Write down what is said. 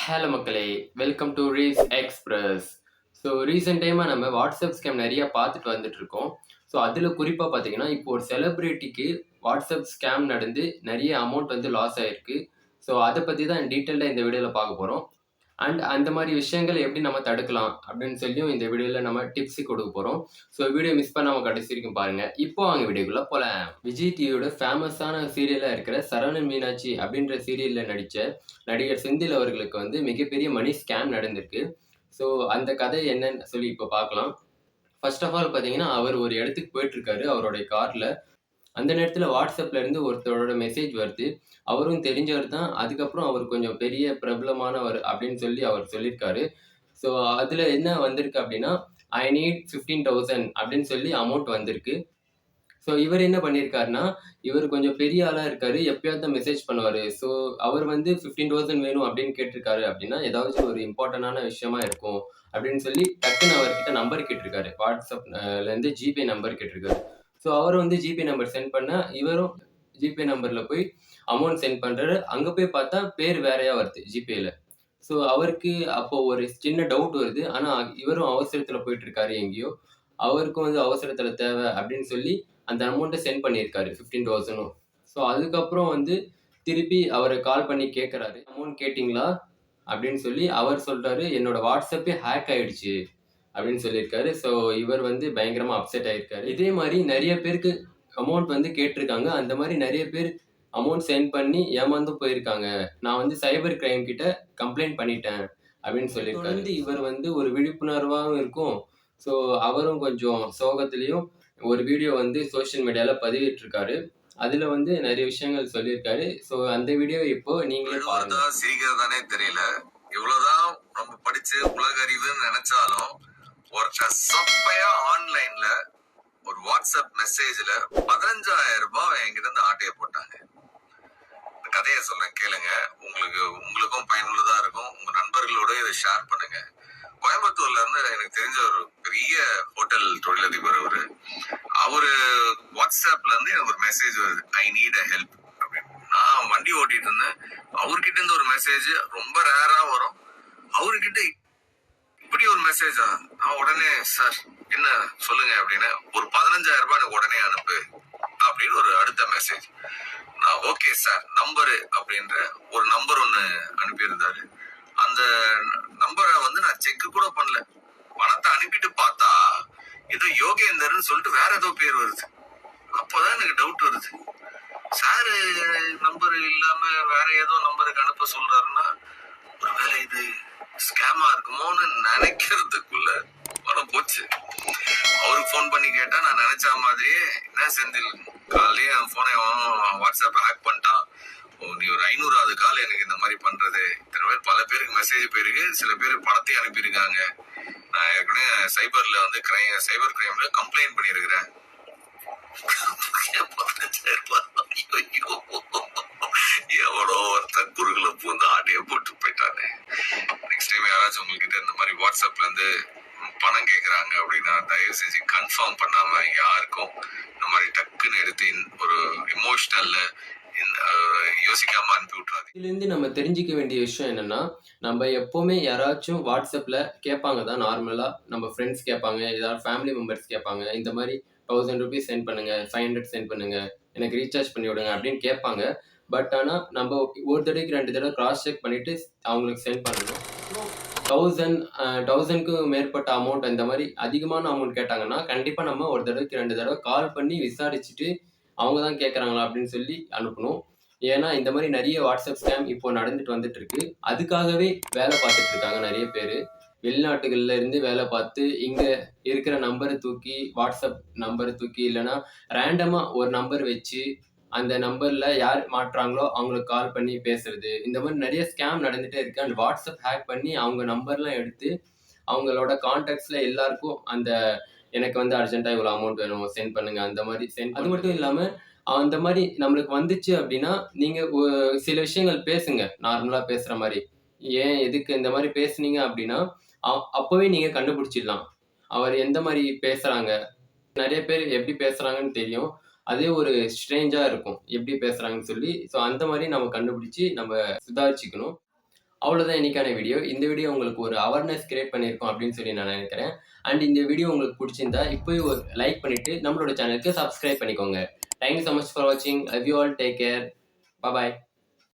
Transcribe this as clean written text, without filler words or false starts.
Hello மக்களே, welcome to Reese Express. So recent டைமாக நம்ம வாட்ஸ்அப் ஸ்கேம் நிறைய பார்த்துட்டு வந்துட்டு இருக்கோம். ஸோ அதில் குறிப்பாக பார்த்தீங்கன்னா, இப்போ ஒரு செலிபிரிட்டிக்கு வாட்ஸ்அப் ஸ்கேம் நடந்து நிறைய அமௌண்ட் வந்து லாஸ் ஆயிருக்கு. ஸோ அதை பற்றி தான் டீட்டெயில்டாக இந்த வீடியோவில் பார்க்க போகிறோம். அண்ட் அந்த மாதிரி விஷயங்களை எப்படி நம்ம தடுக்கலாம் அப்படின்னு சொல்லியும் இந்த வீடியோவில் நம்ம டிப்ஸ் கொடுக்க போகிறோம். ஸோ வீடியோ மிஸ் பண்ணாமல் கடைசி வரைக்கும் பாருங்கள். இப்போ அவங்க வீடியோக்குள்ளே போகலாம். விஜய் டிவியோட ஃபேமஸான சீரியலாக இருக்கிற சரவணன் மீனாட்சி அப்படின்ற சீரியலில் நடித்த நடிகர் செந்தில் அவர்களுக்கு வந்து மிகப்பெரிய மணி ஸ்கேம் நடந்திருக்கு. ஸோ அந்த கதை என்னன்னு சொல்லி இப்போ பார்க்கலாம். ஃபர்ஸ்ட் ஆஃப் ஆல் பார்த்தீங்கன்னா, அவர் ஒரு இடத்துக்கு போயிட்டுருக்காரு அவருடைய காரில். அந்த நேரத்தில் வாட்ஸ்அப்ல இருந்து ஒருத்தரோட மெசேஜ் வருது. அவரும் தெரிஞ்சவர் தான். அதுக்கப்புறம் அவர் கொஞ்சம் பெரிய பிரபலமானவர் அப்படின்னு சொல்லி அவர் சொல்லியிருக்காரு. ஸோ அதில என்ன வந்திருக்கு அப்படின்னா, ஐ நீட் 15,000 அப்படின்னு சொல்லி அமௌண்ட் வந்திருக்கு. ஸோ இவர் என்ன பண்ணியிருக்காருன்னா, இவர் கொஞ்சம் பெரிய ஆளா இருக்காரு. எப்பயாவது தான் மெசேஜ் பண்ணுவாரு. ஸோ அவர் வந்து 15,000 வேணும் அப்படின்னு கேட்டிருக்காரு அப்படின்னா, ஏதாச்சும் ஒரு இம்பார்ட்டன்டான விஷயமா இருக்கும் அப்படின்னு சொல்லி டக்குன்னு அவர்கிட்ட நம்பர் கேட்டிருக்காரு. வாட்ஸ்அப் லேருந்து ஜிபே நம்பர் கேட்டிருக்காரு. ஸோ அவர் வந்து ஜிபே நம்பர் சென்ட் பண்ண, இவரும் ஜிபே நம்பர்ல போய் அமௌண்ட் சென்ட் பண்றாரு. அங்க போய் பார்த்தா பேர் வேறயா வருது ஜிபேல. ஸோ அவருக்கு அப்போ ஒரு சின்ன டவுட் வருது. ஆனா இவரும் அவசரத்துல போயிட்டு இருக்காரு எங்கேயோ. அவருக்கும் வந்து அவசரத்துல தேவை அப்படின்னு சொல்லி அந்த அமௌண்ட்ட சென்ட் பண்ணியிருக்காரு 15,000ம். ஸோ அதுக்கப்புறம் வந்து திருப்பி அவர கால் பண்ணி கேட்கறாரு. "அமௌண்ட் கேட்டீங்களா?" அப்படின்னு சொல்லி அவர் சொல்றாரு, "என்னோட வாட்ஸ்அப்பே ஹேக் ஆயிடுச்சு." அப்படின்னு சொல்லியிருக்காரு. ஸோ இவர் வந்து பயங்கரமா அப்செட் ஆயிருக்காரு. இதே மாரி நெறைய பேருக்கு அமௌண்ட் வந்து கேட்டிருக்காங்க. அந்த மாரி நெறைய பேர் அமௌண்ட் சென்ட் பண்ணி ஏமாந்தும் போயிருக்காங்க. நான் வந்து சைபர் கிரைம் கிட்ட கம்ப்ளைண்ட் பண்ணிட்டேன் அப்படின்னு சொல்லியிருக்காரு. தொடர்ந்து இவர் வந்து ஒரு விழிப்புணர்வாவும் இருக்கும். ஸோ அவரும் கொஞ்சம் சோகத்திலயும் ஒரு வீடியோ வந்து சோசியல் மீடியால பதிவிட்டிருக்காரு. அதுல வந்து நெறைய விஷயங்கள் சொல்லியிருக்காரு. ஸோ அந்த வீடியோ இப்போ நீங்களே பாருங்க. சிரிக்கிறதானே தெரியல. இவ்வளவுதான் நம்ம படிச்சு உலக அறிவுன்னு நினைச்சாலும் ஒருத்தர் சப்பையா ஆன்லைன்ல ஒரு வாட்ஸ்அப் மெசேஜ்ல 15,000 ரூபாய் என்கிட்ட இருந்து ஆட்டைய போட்டாங்க. இந்த கதையை சொல்றேன் கேளுங்க. உங்களுக்கும் பயனுள்ளதா இருக்கும். உங்க நண்பர்களோட இதை ஷேர் பண்ணுங்க. கோயம்புத்தூர்ல இருந்து எனக்கு தெரிஞ்ச ஒரு பெரிய ஹோட்டல் தொழிலதிபர் அவரு வாட்ஸ்அப்ல இருந்து எனக்கு ஒரு மெசேஜ் வருது, ஐ நீட் அ ஹெல்ப் அப்படின்னு. நான் வண்டி ஓட்டிட்டு இருந்தேன். அவர்கிட்ட இருந்து ஒரு மெசேஜ் ரொம்ப ரேரா வரும். அவர்கிட்ட இப்படி ஒரு மெசேஜா? நான் உடனே சார் என்ன சொல்லுங்க அப்படின்னு, ஒரு 15,000 ரூபாய் எனக்கு உடனே அனுப்பு அப்படின்னு ஒரு அடுத்த மெசேஜ். நான் ஓகே சார் நம்பரு அப்படின்ற ஒரு நம்பர் ஒண்ணு அனுப்பியிருந்தாரு. அந்த நம்பரை வந்து நான் செக் கூட பண்ணல. பணத்தை அனுப்பிட்டு பார்த்தா ஏதோ யோகேந்தர்னு சொல்லிட்டு வேற ஏதோ பேர் வருது. அப்பதான் எனக்கு டவுட் வருது. சாரு நம்பர் இல்லாம வேற ஏதோ நம்பருக்கு அனுப்ப சொல்றாருன்னா, ஒருவேளை இது ஸ்கேமா இருக்குமோன்னு நினைக்கிறதுக்குள்ள பணம் போச்சு. அவருக்கு போன் பண்ணி கேட்டா நான் நினைச்ச மாதிரியே, என்ன செந்தில் காலையே என் போனை வாட்ஸ்அப் ஹேக் பண்ணிட்டான், நீ ஒரு 500வது கால் எனக்கு இந்த மாதிரி பண்றது, இத்தனை பேர் பல பேருக்கு மெசேஜ் போயிருக்கு, சில பேர் பணத்தையும் அனுப்பியிருக்காங்க, நான் ஏற்கனவே சைபர்ல வந்து சைபர் கிரைம்ல கம்ப்ளைண்ட் பண்ணிருக்கிறேன். எவ்வளோ ஒருத்தன் குறுகுல பூந்து ஆடியோ போட்டு போயிட்டானே. நெக்ஸ்ட் டைம் யாராச்சும் உங்ககிட்ட இந்த மாதிரி வாட்ஸ்அப்ல இருந்து பணம் கேக்குறாங்க அப்படின்னா தயவு செஞ்சு கன்ஃபார்ம் பண்ணாம யாருக்கும் இந்த மாதிரி டக்குன்னு எடுத்து ஒரு எமோஷனல்ல யோசிக்காம அனுப்பி விட்டுறாது. இதுல இருந்து நம்ம தெரிஞ்சுக்க வேண்டிய விஷயம் என்னன்னா, நம்ம எப்பவுமே யாராச்சும் வாட்ஸ்அப்ல கேட்பாங்க தான் நார்மலா. நம்ம ஃப்ரெண்ட்ஸ் கேட்பாங்க, ஏதாவது ஃபேமிலி மெம்பர்ஸ் கேட்பாங்க. இந்த மாதிரி 1000 ரூபீஸ் சென்ட் பண்ணுங்க, 500 சென்ட் பண்ணுங்க, எனக்கு ரீசார்ஜ் பண்ணி விடுங்க அப்படின்னு கேட்பாங்க. பட் ஆனா நம்ம ஒரு தடவைக்கு 2 தடவை கிராஸ் செக் பண்ணிட்டு அவங்களுக்கு சென்ட் பண்ணணும். 1000க்கு மேற்பட்ட அமௌண்ட் இந்த மாதிரி அதிகமான அமௌண்ட் கேட்டாங்கன்னா, கண்டிப்பா நம்ம ஒரு தடவைக்கு 2 தடவை கால் பண்ணி விசாரிச்சுட்டு அவங்க தான் கேட்கறாங்களா அப்படின்னு சொல்லி அனுப்பணும். ஏன்னா இந்த மாதிரி நிறைய வாட்ஸ்அப் ஸ்கேம் இப்போ நடந்துட்டு வந்துட்டு இருக்கு. அதுக்காகவே வேலை பார்த்துட்டு இருக்காங்க நிறைய பேரு. வெளிநாட்டுகள்ல இருந்து வேலை பார்த்து இங்க இருக்கிற நம்பரை தூக்கி வாட்ஸ்அப் நம்பரை தூக்கி இல்லைன்னா ரேண்டமா ஒரு நம்பர் வச்சு அந்த நம்பர்ல யார் மாட்டுறாங்களோ அவங்களுக்கு கால் பண்ணி பேசுறது. இந்த மாதிரி நிறைய ஸ்கேம் நடந்துட்டே இருக்கு. அந்த வாட்ஸ்அப் ஹேக் பண்ணி அவங்க நம்பர்லாம் எடுத்து அவங்களோட கான்டாக்ட்ஸ்ல எல்லாருக்கும் அந்த எனக்கு வந்து அர்ஜென்ட்டா இவ்வளோ அமௌண்ட் வேணும் சென்ட் பண்ணுங்க அந்த மாதிரி சென்ட். அது மட்டும் இல்லாம அந்த மாதிரி நம்மளுக்கு வந்துச்சு அப்படின்னா நீங்க சில விஷயங்கள் பேசுங்க நார்மலா பேசுற மாதிரி. ஏன் எதுக்கு இந்த மாதிரி பேசுனீங்க அப்படின்னா அப்பவே நீங்க கண்டுபிடிச்சிடலாம் அவர் எந்த மாதிரி பேசுறாங்க. நிறைய பேர் எப்படி பேசுறாங்கன்னு தெரியும். அதே ஒரு ஸ்ட்ரேஞ்சா இருக்கும் எப்படி பேசுறாங்கன்னு சொல்லி. ஸோ அந்த மாதிரி நம்ம கண்டுபிடிச்சு நம்ம சுதாரிச்சுக்கணும். அவ்வளோதான் இன்னைக்கான வீடியோ. இந்த வீடியோ உங்களுக்கு ஒரு அவேர்னஸ் கிரியேட் பண்ணியிருக்கோம் அப்படின்னு சொல்லி நான் நினைக்கிறேன். அண்ட் இந்த வீடியோ உங்களுக்கு பிடிச்சிருந்தா இப்போவே ஒரு லைக் பண்ணிட்டு நம்மளோட சேனலுக்கு சப்ஸ்கிரைப் பண்ணிக்கோங்க. Thank you so much for வாட்சிங். Love you all. Take care. Bye.